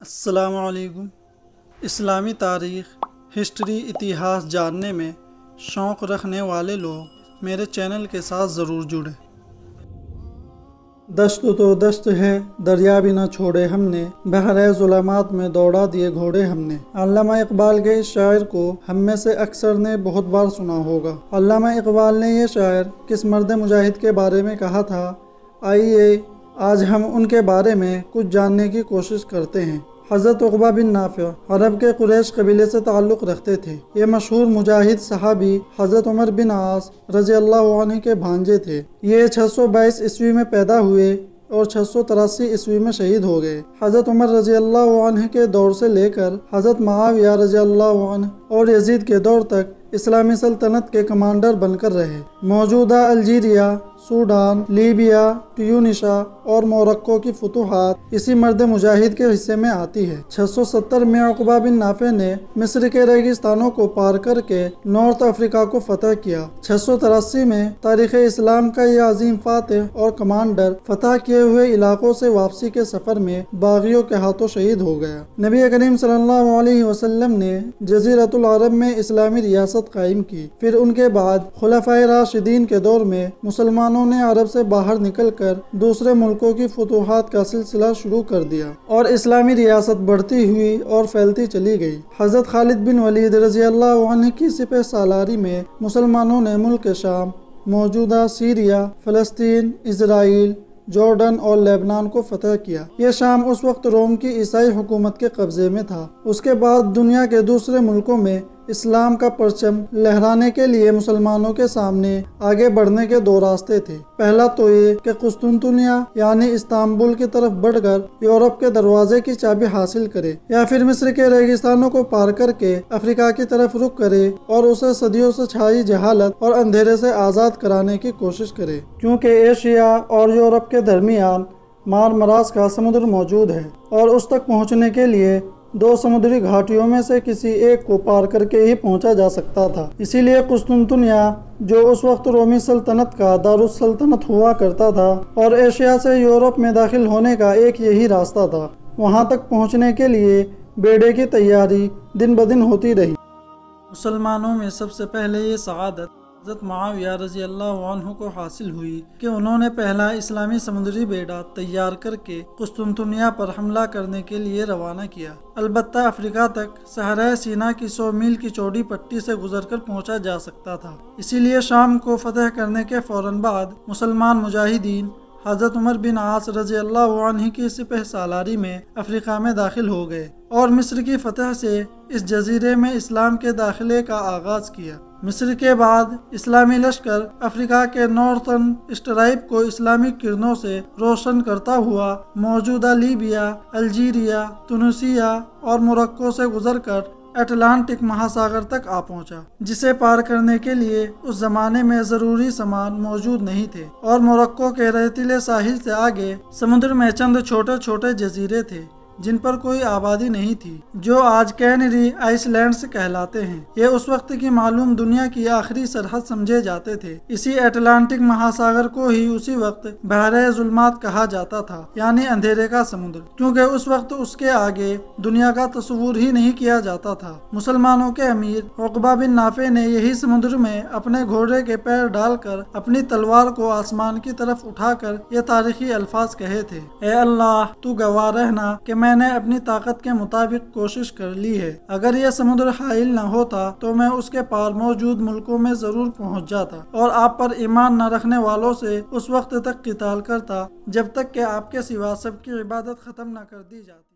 अस्सलामु अलैकुम। इस्लामी तारीख़, हिस्ट्री, इतिहास जानने में शौक़ रखने वाले लोग मेरे चैनल के साथ ज़रूर जुड़ें। दश्त तो दश्त है, दरिया भी न छोड़े हमने, बहरे ज़ुलमात में दौड़ा दिए घोड़े हमने। अल्लामा इकबाल के इस शायर को हम में से अक्सर ने बहुत बार सुना होगा। अल्लामा इकबाल ने ये शायर किस मर्द मुजाहिद के बारे में कहा था, आइए आज हम उनके बारे में कुछ जानने की कोशिश करते हैं। हज़रत उक़बा बिन नाफ़िअ अरब के कुरैश कबीले से ताल्लुक़ रखते थे। ये मशहूर मुजाहिद सहाबी हज़रत उमर बिन आस रज़ी अल्लाह अन्हु के भांजे थे। ये 622 ईस्वी में पैदा हुए और 683 ईस्वी में शहीद हो गए। हज़रत उमर रज़ी अल्लाह अन्हु के दौर से लेकर हज़रत मुआविया रज़ी अल्लाह अन्हु और यजीद के दौर तक इस्लामी सल्तनत के कमांडर बनकर रहे। मौजूदा अल्जीरिया, सूडान, लीबिया, ट्यूनिशा और मोरक्को की फतूहात इसी मर्द मुजाहिद के हिस्से में आती है। 670 में उक़बा बिन नाफ़िअ ने मिस्र के रेगिस्तानों को पार करके नॉर्थ अफ्रीका को फतह किया। 683 में तारीख़ इस्लाम का यह अजीम फातिह और कमांडर फतह किए हुए इलाकों से वापसी के सफ़र में बागियों के हाथों शहीद हो गया। नबी करीम सल्लल्लाहु अलैहि वसल्लम ने जज़ीरतुल अरब में इस्लामी रियासत कायम की। फिर उनके बाद खुलफ़ाए राशिदीन के दौर में मुसलमानों ने अरब से बाहर निकलकर दूसरे मुल्कों की फतूहात का सिलसिला शुरू कर दिया और इस्लामी रियासत बढ़ती हुई और फैलती चली गई। हज़रत खालिद बिन वलीद रज़ी अल्लाह अन्हु की सिपह सालारी में मुसलमानों ने मुल्क शाम, मौजूदा सीरिया, फ़लस्तीन, इज़राइल, जॉर्डन और लेबनान को फतह किया। यह शाम उस वक्त रोम की ईसाई हुकूमत के कब्जे में था। उसके बाद दुनिया के दूसरे मुल्कों में इस्लाम का परचम लहराने के लिए मुसलमानों के सामने आगे बढ़ने के दो रास्ते थे। पहला तो ये कि कुस्तुनतुनिया यानी इस्तांबुल की तरफ बढ़कर यूरोप के दरवाजे की चाबी हासिल करे, या फिर मिस्र के रेगिस्तानों को पार करके अफ्रीका की तरफ रुख करे और उसे सदियों से छाई जहालत और अंधेरे से आज़ाद कराने की कोशिश करे। क्योंकि एशिया और यूरोप के दरमियान मारमरास का समुद्र मौजूद है और उस तक पहुँचने के लिए दो समुद्री घाटियों में से किसी एक को पार करके ही पहुंचा जा सकता था। इसीलिए कुस्तुनतुनिया, जो उस वक्त रोमी सल्तनत का दारुस सल्तनत हुआ करता था और एशिया से यूरोप में दाखिल होने का एक यही रास्ता था, वहां तक पहुंचने के लिए बेड़े की तैयारी दिन ब दिन होती रही। मुसलमानों में सबसे पहले ये सआदत हज़रत मुआविया रज़ी अल्लाह अन्हु को हासिल हुई कि उन्होंने पहला इस्लामी समुद्री बेड़ा तैयार करके कुस्तुनतुनिया पर हमला करने के लिए रवाना किया। अलबत्ता अफ्रीका तक सहरा सीना की 100 मील की चौड़ी पट्टी से गुजरकर पहुंचा जा सकता था। इसीलिए शाम को फतह करने के फौरन बाद मुसलमान मुजाहिदीन हज़रत उमर बिन आस रज़ी अल्लाह अन्हु की सिपह सालारी में अफ्रीका में दाखिल हो गए और मिस्र की फतह से इस जजीरे में इस्लाम के दाखिले का आगाज़ किया। मिस्र के बाद इस्लामी लश्कर अफ्रीका के नॉर्थर्न स्ट्राइप को इस्लामी किरणों से रोशन करता हुआ मौजूदा लीबिया, अल्जीरिया, तुनिसिया और मोरक्को से गुजरकर अटलांटिक महासागर तक आ पहुंचा, जिसे पार करने के लिए उस जमाने में जरूरी सामान मौजूद नहीं थे और मोरक्को के रेतीले साहिल से आगे समुद्र में चंद छोटे छोटे जजीरे थे जिन पर कोई आबादी नहीं थी, जो आज कैनरी आइसलैंड्स कहलाते हैं। ये उस वक्त की मालूम दुनिया की आखिरी सरहद समझे जाते थे। इसी अटलांटिक महासागर को ही उसी वक्त बहरे ज़ुल्मात कहा जाता था, यानी अंधेरे का समुद्र, क्योंकि उस वक्त उसके आगे दुनिया का तस्वुर ही नहीं किया जाता था। मुसलमानों के अमीर उक़बा बिन नाफ़िअ ने यही समुद्र में अपने घोड़े के पैर डालकर अपनी तलवार को आसमान की तरफ उठाकर ये तारीखी अल्फाज कहे थे, ए अल्लाह, तू गवाह रहना कि मैंने अपनी ताकत के मुताबिक कोशिश कर ली है। अगर यह समुद्र हाइल न होता तो मैं उसके पार मौजूद मुल्कों में जरूर पहुंच जाता और आप पर ईमान न रखने वालों से उस वक्त तक क़िताल करता जब तक कि आपके सिवा सबकी इबादत खत्म न कर दी जाती।